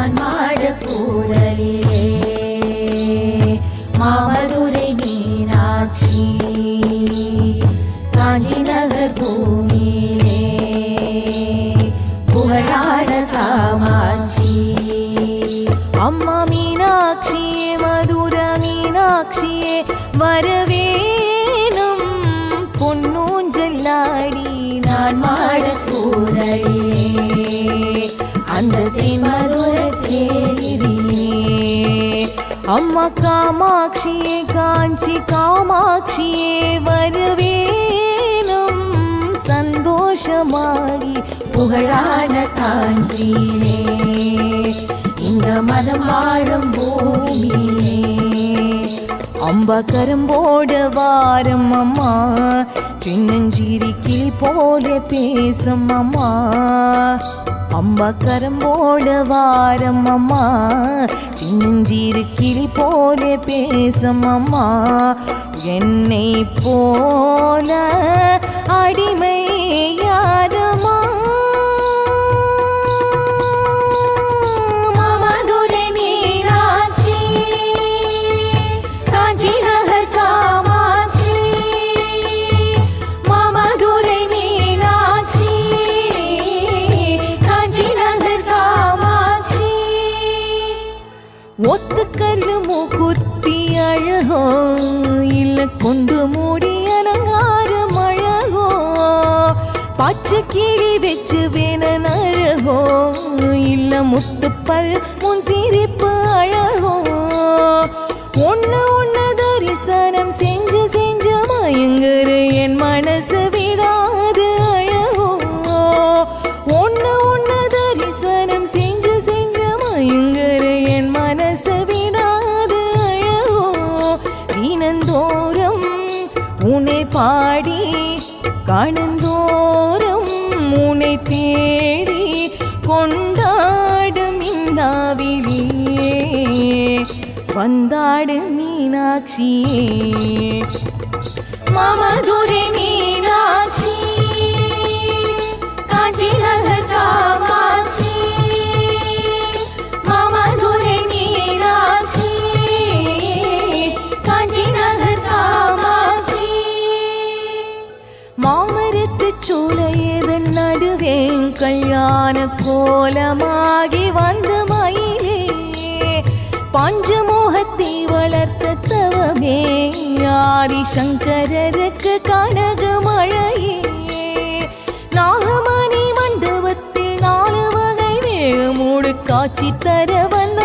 நான் மாடக்கூடலிலே மாமதுரை மீனாட்சி காஞ்சி நகர் பூமியிலே புகழான காமாட்சி அம்மா மீனாட்சியே மதுர மீனாட்சியே வரவேணும் பொன்னூஞ்சல்லாடி நான் மாடக்கூடலிலே அந்த மதுர தேரிலே அம்மா காமாட்சியே காஞ்சி காமாட்சியே வரவேணும் சந்தோஷமாகி புகழான காஞ்சியிலே இந்த மதம் வாழும் பூமியிலே அம்ப கரும்போட வாரம் அம்மா சின்னஞ்சிரிக்கில் போல பேசும் அம்மா அம்ப கரும்போட வாரம் அம்மா சின்னஞ்சிரிக்கில் போல பேசும் அம்மா என்னை போல அடிமை யாரம்மா மாமதுரை மீனாட்சி காஞ்சி நகர் காமாட்சி மாமதுரை மீனாட்சி காஞ்சி நகர் காமாட்சி ஒத்துக்கல்லு மூக்குத்தி அழகோ இல்ல கொண்டு மூடி அலங்காரம் அழகோ பச்சை கிளி வச்சு வேணன் அழகோ இல்ல முத்துப்பல் முன் சிரிப்பு அழகோ ஒன்னு ஒன்னு தரிசனம் செஞ்சு செஞ்சு மயங்குற என் மனசு விடாது அழகோ ஒன்னு ஒன்னு தரிசனம் செஞ்சு செஞ்சு மயங்குற என் மனசு விடாது அழகோ தினந்தோறும் உன்னை பாடி காணந்தோறும் உன்னை தேடி கொண்டாடும் இந்நாவிலே வந்தாடு மீனாட்சியே மாமதுரை மீனாட்சி காஞ்சி நகர் காமாட்சி மாமதுரை மீனாட்சி காஞ்சி நகர் காமாட்சி மாமரத்து சூளையதன் நடுவே கல்யாண கோலமாகி வந்து மயிலே பஞ்சமோகத்தை வளர்த்த தவமே ஆதிசங்கரருக்கு கனக மழையே நாகமணி மண்டபத்தில் 4 வகை வேகமோடு காட்சி தர வந்த